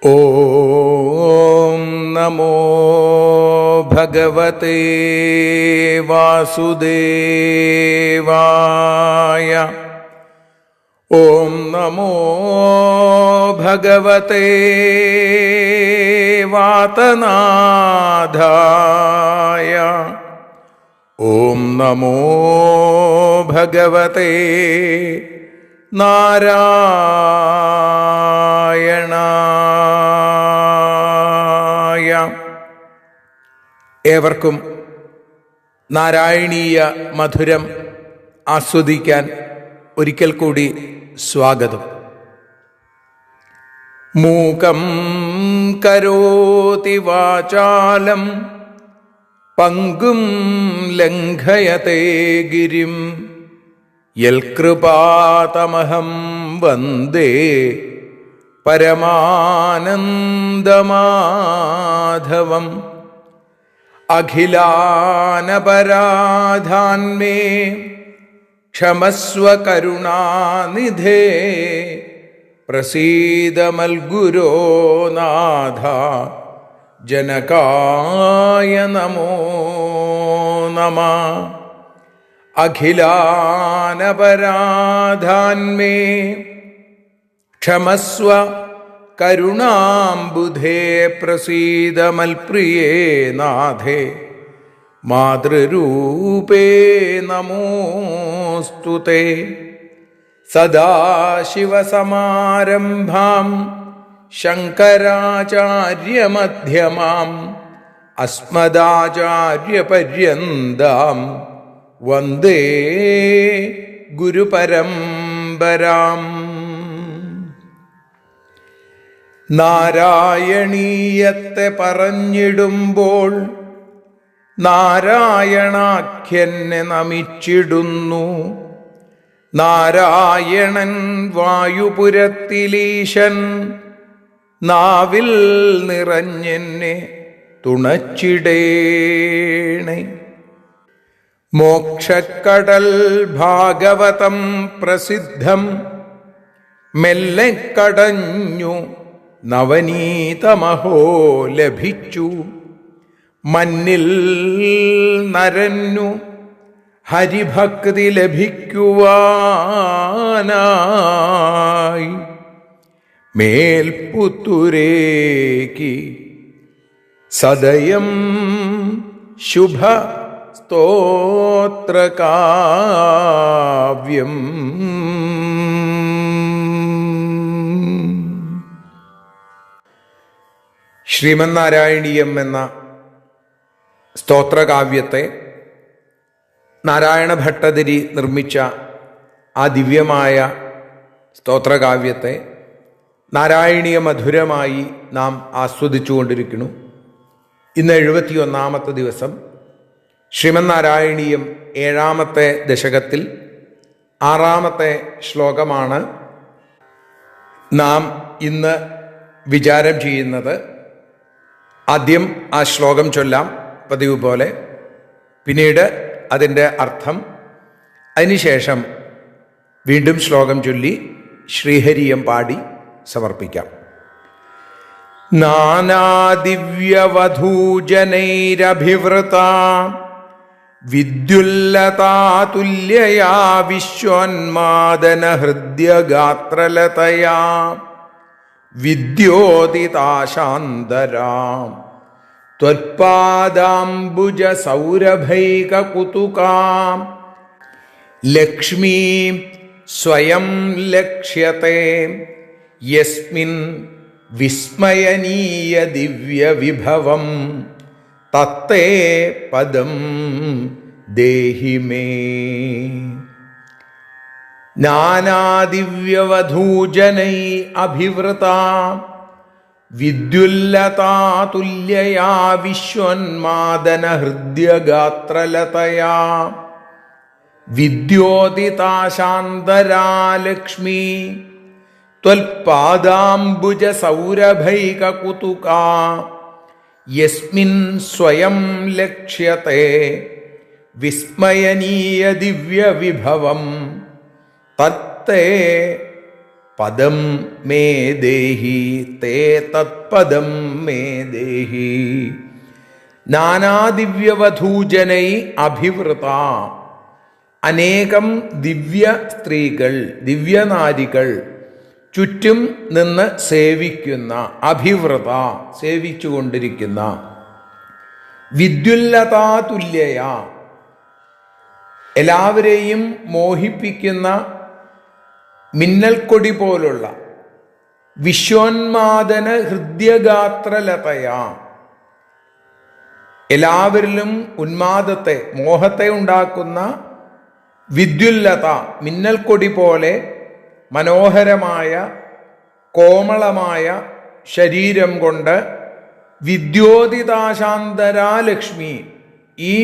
ഓം നമോ ഭഗവതേ വാസുദേവായ. ഓം നമോ ഭഗവതേ വാതനാഥായ. ഓം നമോ ഭഗവതേ നാരായണായ. ഏവർക്കും നാരായണീയ മധുരം ആസ്വദിക്കാൻ ഒരിക്കൽ കൂടി സ്വാഗതം. മൂകം കരോതി വാചാലം പങ്കും ലംഘയത്തെ ഗിരിം യൽകൃപാതമഹം വന്ദേ പരമാനന്ദമാധവം. അഖിലാനപരാധാന്മേ ക്ഷമസ്വ കരുണാനിധേ പ്രസീദ മൽഗുരോ നാഥ ജനകായ നമോ നമഃ. അഖിലാനപരാധാന്മേ ക്ഷമസ്വ കരുണാംബുധേ പ്രസീദ മൽപ്രിയേ നാഥേ മാതൃരൂപേ നമോസ്തുതേ. സദാശിവസമാരംഭാം ശങ്കരാചാര്യമധ്യമാം അസ്മദാചാര്യപര്യന്താം വന്ദേ ഗുരുപരമ്പരാം. നാരായണീയത്തെ പറഞ്ഞിടുമ്പോൾ നാരായണാഖ്യനെ നമിച്ചിടുന്നു. നാരായണൻ വായുപുരത്തിലീശൻ നാവിൽ നിറഞ്ഞെന്നെ തുണച്ചിടേണേ. മോക്ഷക്കടൽ ഭാഗവതം പ്രസിദ്ധം മെല്ലെ കടഞ്ഞു നവനീതമഹോ ലഭിച്ചു. മന്നിൽ നരന്നു ഹരിഭക്തി ലഭിക്കുവാനായി മേൽപുത്തുരേക്ക് സദയം ശുഭ സ്തോത്രകാവ്യം. ശ്രീമന്നാരായണീയം എന്ന സ്തോത്രകാവ്യത്തെ നാരായണ ഭട്ടതിരി നിർമ്മിച്ച ആ ദിവ്യമായ സ്തോത്രകാവ്യത്തെ നാരായണീയ മധുരമായി നാം ആസ്വദിച്ചുകൊണ്ടിരിക്കുന്നു. ഇന്ന് 71ാമത്തെ ദിവസം. ശ്രീമന്നാരായണീയം 7ാമത്തെ ദശകത്തിൽ 6ാമത്തെ ശ്ലോകമാണ് നാം ഇന്ന് വിചാരം ചെയ്യുന്നത്. ആദ്യം ആ ശ്ലോകം ചൊല്ലാം പതിവ് പോലെ, പിന്നീട് അതിൻ്റെ അർത്ഥം, അതിനുശേഷം വീണ്ടും ശ്ലോകം ചൊല്ലി ശ്രീഹരിയം പാടി സമർപ്പിക്കാം. നാനാദിവ്യവധൂജനൈരഭിവൃത വിദ്യുല്ലതാതുല്യയാ വിശ്വോന്മാദനഹൃദ്യഗാത്രലതയാ വിദ്യോതിതാശാന്തരാം ത്വത്പാദാംബുജസൗരഭൈകകുതുകാം ലക്ഷ്മീം സ്വയം ലക്ഷ്യത്തെ യസ്മിൻ വിസ്മയനീയ ദിവ്യവിഭവം തത്തേ പദം ദേഹി മേ. നാനാദിവ്യവധൂജനൈ അഭിവൃത വിദ്യുല്ലതാതുല്യയാ വിശ്വോന്മാദനഹൃദ്യഗാത്രലതയാ വിദ്യോതിതാശാന്തരാ ലക്ഷ്മീ ത്വൽപാദാംബുജസൗരഭൈകകുതുകാ യസ്മിൻ സ്വയം ലക്ഷ്യത്തെ വിസ്മയനീയ ദിവ്യവിഭവം തത്തേ പദം മേ ദേഹി തേ തത്പദം മേ ദേഹി. നാനാദിവ്യവധൂജനൈ അഭിവൃത, അനേകം ദിവ്യ സ്ത്രീകൾ, ദിവ്യനാരികൾ ചുറ്റും നിന്ന് സേവിക്കുന്ന, അഭിവൃത സേവിച്ചുകൊണ്ടിരിക്കുന്ന, വിദ്യുല്ലതാതുല്യയ എല്ലാവരെയും മോഹിപ്പിക്കുന്ന മിന്നൽക്കൊടി പോലുള്ള, വിശ്വോന്മാദന ഹൃദ്യഗാത്രലതയ എല്ലാവരിലും ഉന്മാദത്തെ, മോഹത്തെ ഉണ്ടാക്കുന്ന വിദ്യുല്ലത മിന്നൽക്കൊടി പോലെ മനോഹരമായ കോമളമായ ശരീരം കൊണ്ട് വിദ്യോതിതാശാന്തരാ ലക്ഷ്മി, ഈ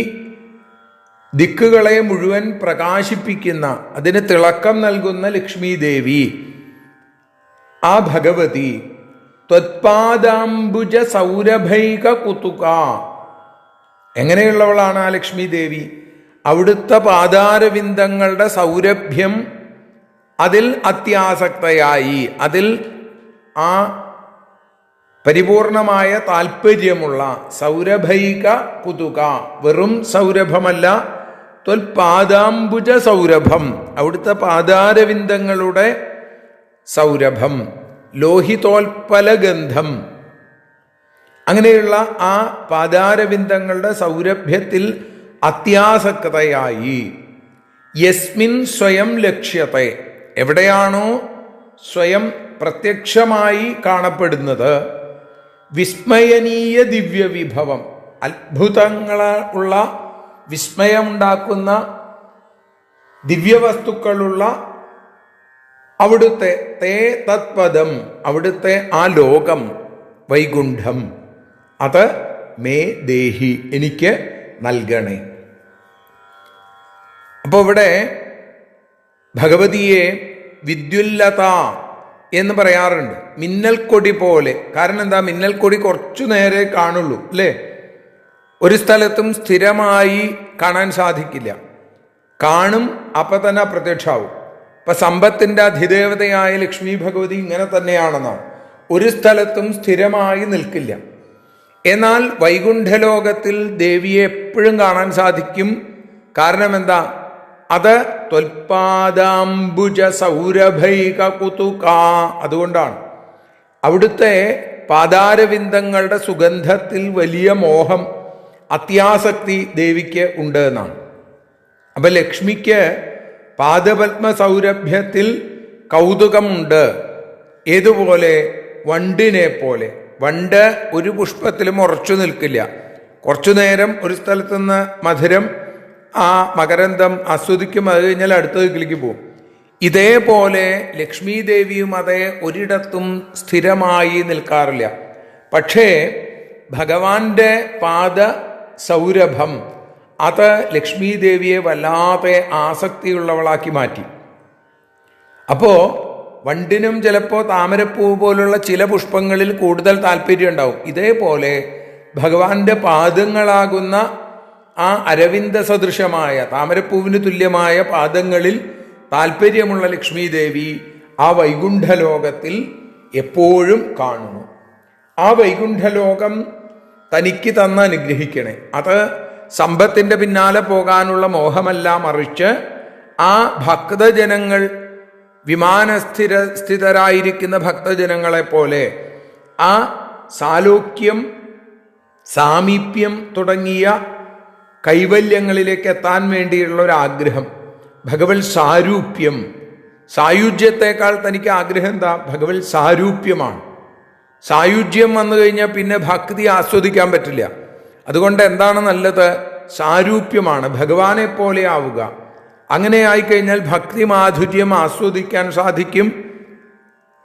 ദിക്കുകളെ മുഴുവൻ പ്രകാശിപ്പിക്കുന്ന, അതിന് തിളക്കം നൽകുന്ന ലക്ഷ്മി ദേവി, ആ ഭഗവതി ത്വത്പാദാംബുജ സൗരഭൈക കുതുക. എങ്ങനെയുള്ളവളാണ് ആ ലക്ഷ്മി ദേവി? അവിടുത്തെ പാദാരവിന്ദങ്ങളുടെ സൗരഭ്യം, അതിൽ അത്യാസക്തയായി, അതിൽ ആ പരിപൂർണമായ താല്പര്യമുള്ള സൗരഭൈക കുതുക, വെറും സൗരഭമല്ല, ത്വൽപാദാംബുജ സൗരഭം, അവിടുത്തെ പാദാരവിന്ദങ്ങളുടെ സൗരഭം, ലോഹിതോൽപലഗന്ധം, അങ്ങനെയുള്ള ആ പാദാരവിന്ദങ്ങളുടെ സൗരഭ്യത്തിൽ അത്യാസക്തയായി. യസ്മിൻ സ്വയം ലക്ഷ്യത്തെ, എവിടെയാണോ സ്വയം പ്രത്യക്ഷമായി കാണപ്പെടുന്നത്, വിസ്മയനീയ ദിവ്യവിഭവം, അത്ഭുതങ്ങളുള്ള, വിസ്മയമുണ്ടാക്കുന്ന ദിവ്യവസ്തുക്കളുള്ള അവിടുത്തെ തേ തത്പദം, അവിടുത്തെ ആ ലോകം, വൈകുണ്ഠം, അത് മേ ദേഹി എനിക്ക് നൽകണേ. അപ്പോൾ ഇവിടെ ഭഗവതിയെ വിദ്യുല്ലത എന്ന് പറയാറുണ്ട്, മിന്നൽക്കൊടി പോലെ. കാരണം എന്താ? മിന്നൽക്കൊടി കുറച്ചു നേരെ കാണുള്ളൂ, അല്ലേ? ഒരു സ്ഥലത്തും സ്ഥിരമായി കാണാൻ സാധിക്കില്ല. കാണും, അപ്പം തന്നെ അപ്രത്യക്ഷമാവും. ഇപ്പം സമ്പത്തിൻ്റെ അധിദേവതയായ ലക്ഷ്മി ഭഗവതി ഇങ്ങനെ തന്നെയാണെന്നാണ്, ഒരു സ്ഥലത്തും സ്ഥിരമായി നിൽക്കില്ല. എന്നാൽ വൈകുണ്ഠലോകത്തിൽ ദേവിയെ എപ്പോഴും കാണാൻ സാധിക്കും. കാരണം എന്താ? അത് ത്വൽപാദാംബുജ സൗരഭൈക കുതുക, അതുകൊണ്ടാണ്. അവിടുത്തെ പാദാരവിന്ദങ്ങളുടെ സുഗന്ധത്തിൽ വലിയ മോഹം, അത്യാസക്തി ദേവിക്ക് ഉണ്ട് എന്നാണ്. അപ്പം ലക്ഷ്മിക്ക് പാദപത്മ സൗരഭ്യത്തിൽ കൗതുകമുണ്ട്. ഏതുപോലെ? വണ്ടിനെ പോലെ. വണ്ട് ഒരു പുഷ്പത്തിലും ഉറച്ചു നിൽക്കില്ല. കുറച്ചു നേരം ഒരു സ്ഥലത്തുനിന്ന് മധുരം, ആ മകരന്തം ആസ്വദിക്കും, അത് കഴിഞ്ഞാൽ അടുത്ത ദിക്കിലേക്ക് പോകും. ഇതേപോലെ ലക്ഷ്മി ദേവിയും അതേ ഒരിടത്തും സ്ഥിരമായി നിൽക്കാറില്ല. പക്ഷേ ഭഗവാന്റെ പാദ സൗരഭം അത് ലക്ഷ്മി ദേവിയെ വല്ലാതെ ആസക്തിയുള്ളവളാക്കി മാറ്റി. അപ്പോൾ വണ്ടിനും ചിലപ്പോൾ താമരപ്പൂ പോലുള്ള ചില പുഷ്പങ്ങളിൽ കൂടുതൽ താല്പര്യം ഉണ്ടാവും. ഇതേപോലെ ഭഗവാന്റെ പാദങ്ങളാകുന്ന ആ അരവിന്ദ സദൃശമായ താമരപ്പൂവിന് തുല്യമായ പാദങ്ങളിൽ താല്പര്യമുള്ള ലക്ഷ്മി ദേവി ആ വൈകുണ്ഠലോകത്തിൽ എപ്പോഴും കാണുന്നു. ആ വൈകുണ്ഠലോകം തനിക്ക് തന്ന് അനുഗ്രഹിക്കണേ. അത് സമ്പത്തിൻ്റെ പിന്നാലെ പോകാനുള്ള മോഹമല്ല, മറിച്ച് ആ ഭക്തജനങ്ങൾ, സ്ഥിതരായിരിക്കുന്ന ഭക്തജനങ്ങളെ പോലെ ആ സാലോക്യം, സാമീപ്യം തുടങ്ങിയ കൈവല്യങ്ങളിലേക്ക് എത്താൻ വേണ്ടിയുള്ള ഒരു ആഗ്രഹം. ഭഗവത് സാരൂപ്യം, സായുജ്യത്തെക്കാൾ തനിക്ക് ആഗ്രഹം എന്താ? ഭഗവത് സാരൂപ്യമാണ്. സായുജ്യം വന്നു കഴിഞ്ഞാൽ പിന്നെ ഭക്തി ആസ്വദിക്കാൻ പറ്റില്ല. അതുകൊണ്ട് എന്താണ് നല്ലത്? സാരൂപ്യമാണ്, ഭഗവാനെ പോലെ ആവുക. അങ്ങനെ ആയിക്കഴിഞ്ഞാൽ ഭക്തി മാധുര്യം ആസ്വദിക്കാൻ സാധിക്കും.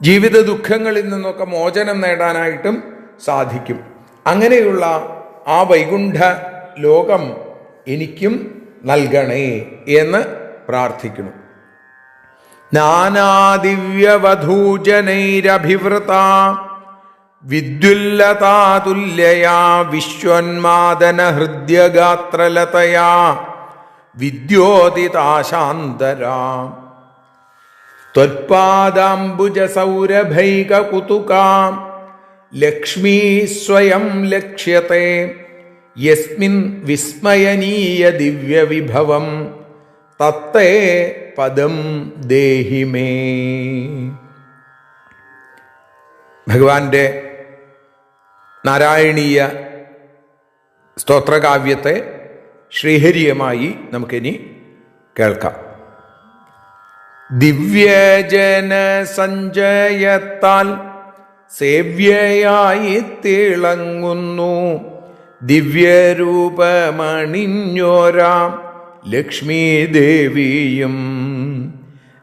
ജീവിത ദുഃഖങ്ങളിൽ നിന്നൊക്കെ മോചനം നേടാനായിട്ടും സാധിക്കും. അങ്ങനെയുള്ള ആ വൈകുണ്ഠ ലോകം എനിക്കും നൽകണേ എന്ന് പ്രാർത്ഥിക്കുന്നു. നാനാദിവ്യവധൂജനൈരഭിവൃത വിദ്യുല്ലതാതുല്യയാ വിശ്വന്മാദന ഹൃദ്യഗാത്രലതയാ വിദ്യോതിതാശാന്തരാ. ത്വത്പാദാംബുജസൗരഭൈകകുതുകാം ലക്ഷ്മീ സ്വയം ലക്ഷ്യത്തെ യസ്മിൻ വിസ്മയനീയ ദിവ്യവിഭവം തത്തേ പദം ദേഹി മേ. ഭഗവാന്റെ നാരായണീയ സ്തോത്രകാവ്യത്തെ ശ്രീഹരിയമായി നമുക്കിനി കേൾക്കാം. ദിവ്യജന സഞ്ജയത്താൽ സേവ്യയായി തിളങ്ങുന്നു ദിവ്യരൂപമണിഞ്ഞോരാം ലക്ഷ്മീ ദേവിയും.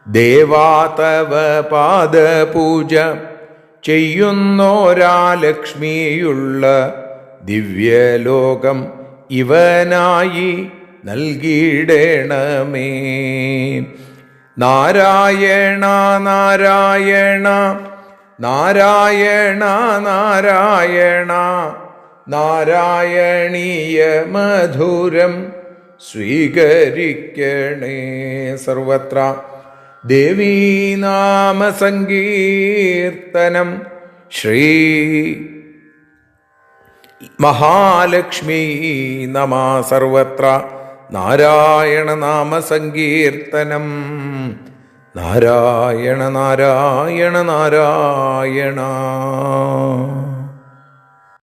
ദേവാതവ പാദപൂജ ചെയ്യുന്നോരാ ലക്ഷ്മിയുള്ള ദിവ്യലോകം ഇവനായി നൽകിയിടണമേ. നാരായണ നാരായണ നാരായണ നാരായണ നാരായണീയ മധുരം സ്വീകരിക്കണേ. സർവത്ര ദേവീനാമസങ്കീർത്തനം ശ്രീ മഹാലക്ഷ്മീ നമ. സർവത്ര നാരായണ നാമസങ്കീർത്തനം. നാരായണ നാരായണ നാരായണ.